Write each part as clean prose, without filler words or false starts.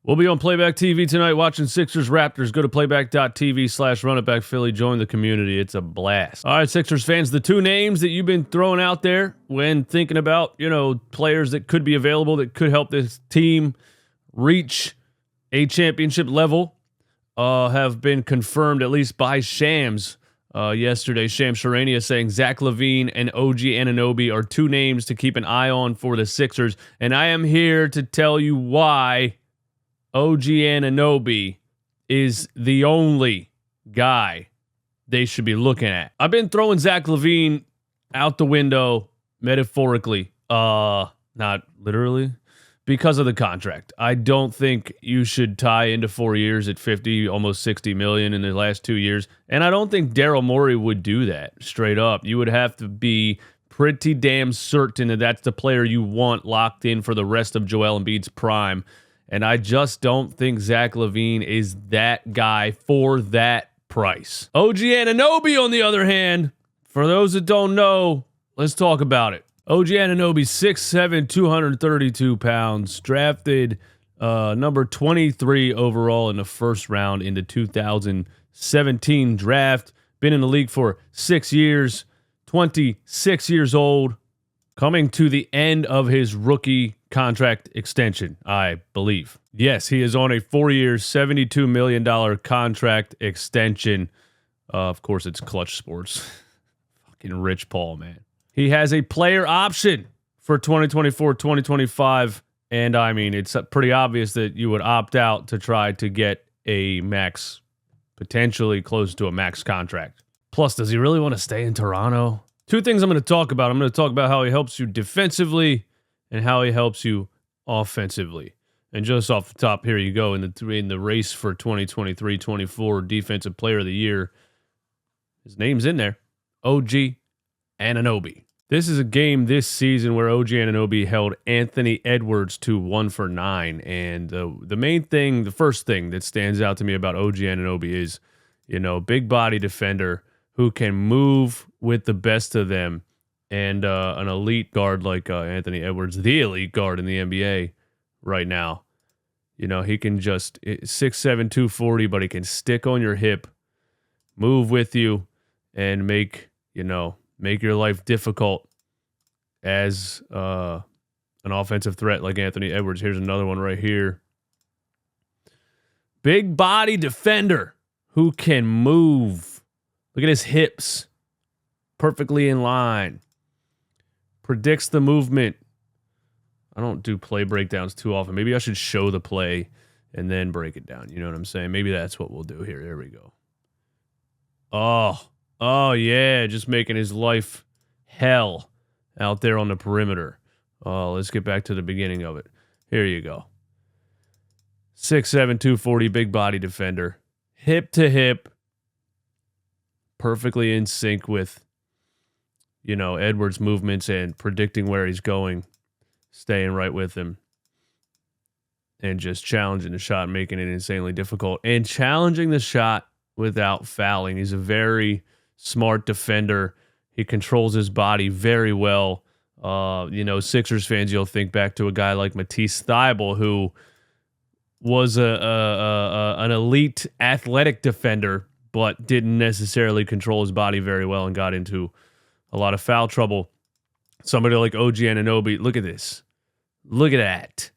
We'll be on Playback TV tonight watching Sixers Raptors. Go to playback.tv/runitbackphilly. Join the community. It's a blast. All right, Sixers fans, the two names that you've been throwing out there when thinking about, players that could be available that could help this team reach a championship level have been confirmed, at least by Shams yesterday. Shams Charania saying Zach Lavine and OG Anunoby are two names to keep an eye on for the Sixers. And I am here to tell you why OG Anunoby is the only guy they should be looking at. I've been throwing Zach Lavine out the window metaphorically, not literally, because of the contract. I don't think you should tie into 4 years at 50, almost 60 million in the last 2 years. And I don't think Daryl Morey would do that straight up. You would have to be pretty damn certain that that's the player you want locked in for the rest of Joel Embiid's prime. And I just don't think Zach Lavine is that guy for that price. OG Anunoby, on the other hand, for those that don't know, let's talk about it. OG Anunoby, 6'7", 232 pounds, drafted number 23 overall in the first round in the 2017 draft. Been in the league for 6 years, 26 years old, coming to the end of his rookie contract extension, I believe. Yes, he is on a 4-year, $72 million contract extension. Of course, it's Clutch Sports. Fucking Rich Paul, man. He has a player option for 2024, 2025. And I mean, it's pretty obvious that you would opt out to try to get a max, potentially close to a max contract. Plus, does he really want to stay in Toronto? Two things I'm going to talk about. I'm going to talk about how he helps you defensively and how he helps you offensively. And just off the top, here you go. In the race for 2023-24 Defensive Player of the Year, his name's in there, OG Anunoby. This is a game this season where OG Anunoby held Anthony Edwards to 1 for 9. And the first thing that stands out to me about OG Anunoby is, big body defender who can move with the best of them. And an elite guard like Anthony Edwards, the elite guard in the NBA right now. He can just 6'7", 240, but he can stick on your hip, move with you, and make your life difficult as an offensive threat like Anthony Edwards. Here's another one right here. Big body defender who can move. Look at his hips. Perfectly in line. Predicts the movement. I don't do play breakdowns too often. Maybe I should show the play and then break it down. You know what I'm saying? Maybe that's what we'll do here. There we go. Oh yeah, just making his life hell out there on the perimeter. Let's get back to the beginning of it. Here you go. 6'7", 240, big body defender. Hip to hip. Perfectly in sync with Edwards' movements and predicting where he's going, staying right with him, and just challenging the shot, making it insanely difficult, and challenging the shot without fouling. He's a very smart defender. He controls his body very well. Sixers fans, you'll think back to a guy like Matisse Thybulle, who was an elite athletic defender, but didn't necessarily control his body very well and got into a lot of foul trouble. Somebody like OG Anunoby, look at this. Look at that.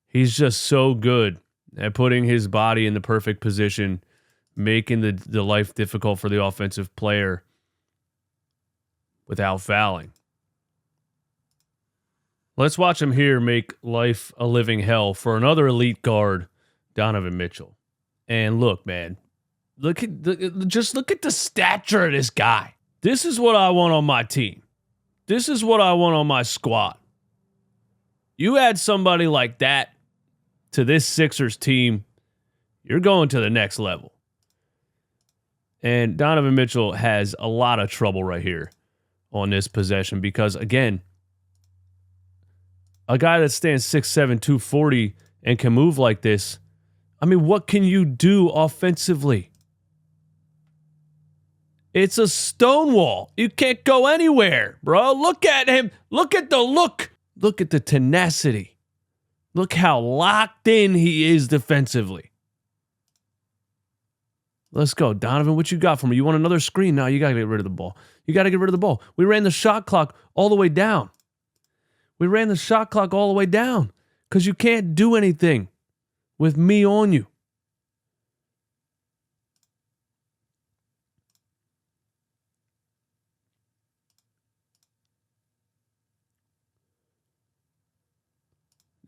He's just so good at putting his body in the perfect position, making the life difficult for the offensive player without fouling. Let's watch him here make life a living hell for another elite guard, Donovan Mitchell. And look, man, look at the stature of this guy. This is what I want on my team. This is what I want on my squad. You add somebody like that to this Sixers team, you're going to the next level. And Donovan Mitchell has a lot of trouble right here on this possession because, again, a guy that stands 6'7", 240 and can move like this, I mean, what can you do offensively? It's a stonewall. You can't go anywhere, bro. Look at him. Look at the look. Look at the tenacity. Look how locked in he is defensively. Let's go. Donovan, what you got for me? You want another screen? No, you got to get rid of the ball. You got to get rid of the ball. We ran the shot clock all the way down. Because you can't do anything with me on you.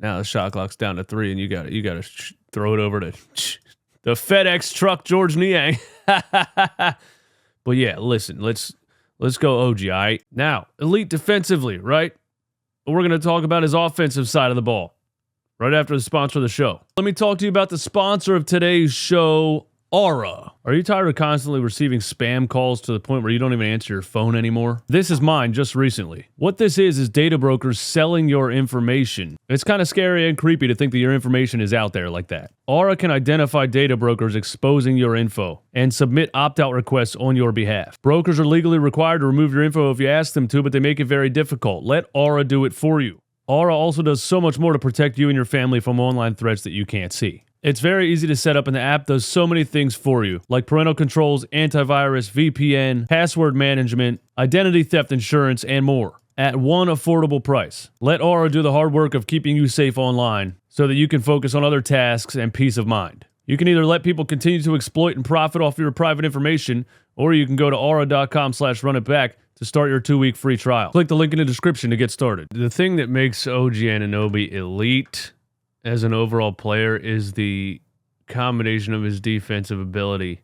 Now the shot clock's down to 3, and you got to throw it over to the FedEx truck, George Niang. But yeah, listen, let's go OG, all right? Now, elite defensively, right? We're going to talk about his offensive side of the ball right after the sponsor of the show. Let me talk to you about the sponsor of today's show, Aura. Are you tired of constantly receiving spam calls to the point where you don't even answer your phone anymore? This is mine just recently. What this is data brokers selling your information. It's kind of scary and creepy to think that your information is out there like that. Aura can identify data brokers exposing your info and submit opt-out requests on your behalf. Brokers are legally required to remove your info if you ask them to, but they make it very difficult. Let Aura do it for you. Aura also does so much more to protect you and your family from online threats that you can't see. It's very easy to set up, and the app does so many things for you, like parental controls, antivirus, VPN, password management, identity theft insurance, and more, at one affordable price. Let Aura do the hard work of keeping you safe online so that you can focus on other tasks and peace of mind. You can either let people continue to exploit and profit off your private information, or you can go to aura.com/runitback to start your 2-week free trial. Click the link in the description to get started. The thing that makes OG Anunoby elite as an overall player is the combination of his defensive ability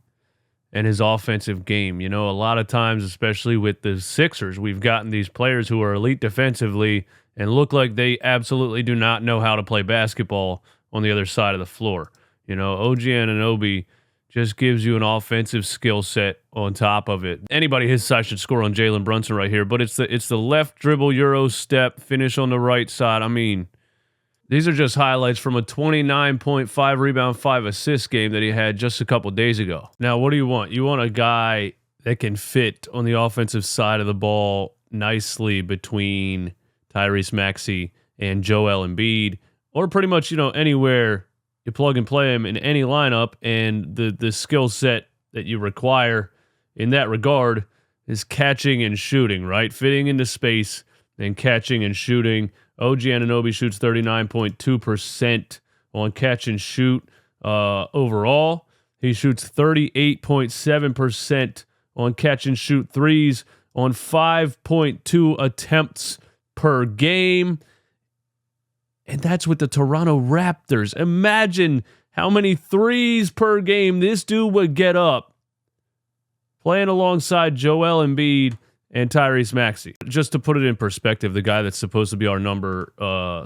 and his offensive game. You know, a lot of times, especially with the Sixers, we've gotten these players who are elite defensively and look like they absolutely do not know how to play basketball on the other side of the floor. You know, OG Anunoby just gives you an offensive skill set on top of it. Anybody his size should score on Jalen Brunson right here, but it's the left dribble, Euro step, finish on the right side. I mean, these are just highlights from a 29.5 rebound, 5 assist game that he had just a couple days ago. Now, what do you want? You want a guy that can fit on the offensive side of the ball nicely between Tyrese Maxey and Joel Embiid, or pretty much, you know, anywhere you plug and play him in any lineup, and the skill set that you require in that regard is catching and shooting, right? Fitting into space and catching and shooting. OG Anunoby shoots 39.2% on catch and shoot overall. He shoots 38.7% on catch and shoot threes on 5.2 attempts per game. And that's with the Toronto Raptors. Imagine how many threes per game this dude would get up playing alongside Joel Embiid and Tyrese Maxey. Just to put it in perspective, the guy that's supposed to be our number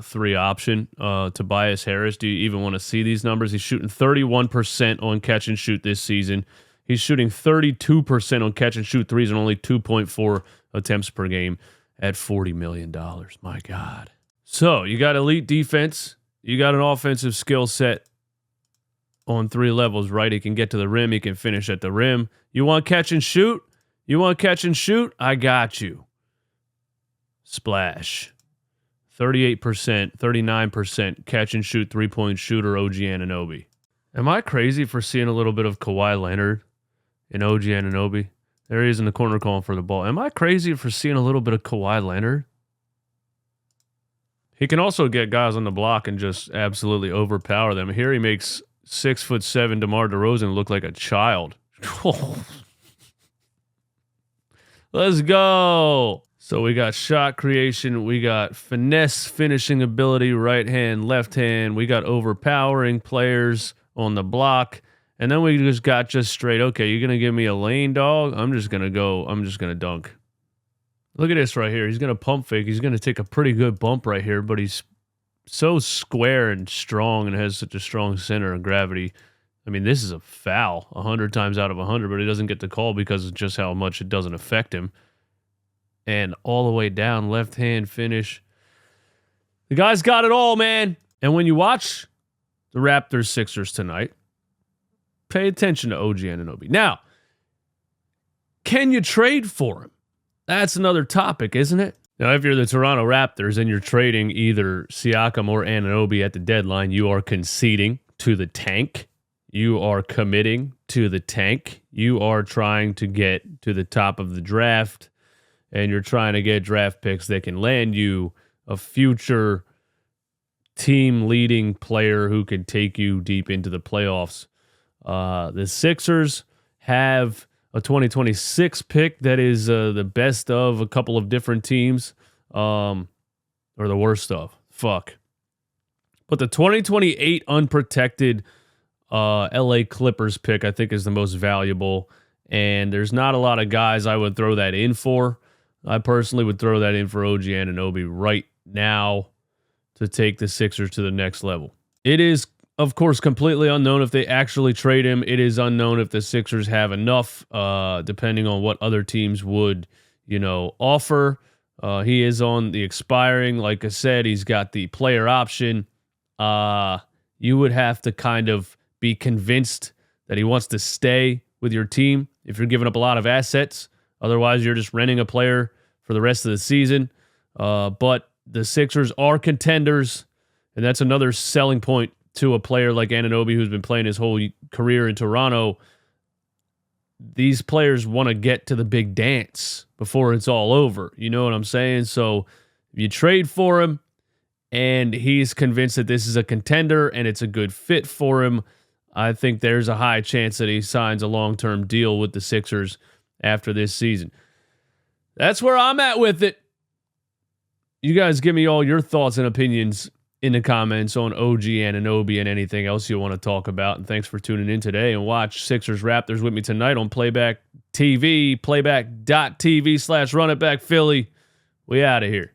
3 option, Tobias Harris, do you even want to see these numbers? He's shooting 31% on catch and shoot this season. He's shooting 32% on catch and shoot threes and only 2.4 attempts per game at $40 million. My God. So you got elite defense. You got an offensive skill set on 3 levels, right? He can get to the rim. He can finish at the rim. You want catch and shoot? You want catch and shoot? I got you. Splash. 38%, 39% catch and shoot 3-point shooter OG Anunoby. Am I crazy for seeing a little bit of Kawhi Leonard in OG Anunoby? There he is in the corner calling for the ball. Am I crazy for seeing a little bit of Kawhi Leonard? He can also get guys on the block and just absolutely overpower them. Here he makes 6'7" DeMar DeRozan look like a child. Let's go. So we got shot creation. We got finesse finishing ability, right hand, left hand. We got overpowering players on the block. And then we just got straight, okay, you're going to give me a lane, dog? I'm just going to dunk. Look at this right here. He's going to pump fake. He's going to take a pretty good bump right here, but he's so square and strong and has such a strong center of gravity. I mean, this is a foul 100 times out of 100, but he doesn't get the call because of just how much it doesn't affect him. And all the way down, left hand finish. The guy's got it all, man. And when you watch the Raptors Sixers tonight, pay attention to OG Anunoby. Now, can you trade for him? That's another topic, isn't it? Now, if you're the Toronto Raptors and you're trading either Siakam or Anunoby at the deadline, you are conceding to the tank. You are committing to the tank. You are trying to get to the top of the draft, and you're trying to get draft picks that can land you a future team-leading player who can take you deep into the playoffs. The Sixers have a 2026 pick that is the best of a couple of different teams, or the worst of. Fuck. But the 2028 unprotected LA Clippers pick, I think, is the most valuable. And there's not a lot of guys I would throw that in for. I personally would throw that in for OG Anunoby right now to take the Sixers to the next level. It is, of course, completely unknown if they actually trade him. It is unknown if the Sixers have enough, depending on what other teams would, offer. He is on the expiring. Like I said, he's got the player option. You would have to kind of be convinced that he wants to stay with your team if you're giving up a lot of assets. Otherwise, you're just renting a player for the rest of the season. But the Sixers are contenders, and that's another selling point to a player like Anunoby, who's been playing his whole career in Toronto. These players want to get to the big dance before it's all over. You know what I'm saying? So if you trade for him and he's convinced that this is a contender and it's a good fit for him, I think there's a high chance that he signs a long-term deal with the Sixers after this season. That's where I'm at with it. You guys give me all your thoughts and opinions in the comments on OG Anunoby and anything else you want to talk about. And thanks for tuning in today, and watch Sixers Raptors with me tonight on Playback TV, playback.tv/runitbackphilly. We out of here.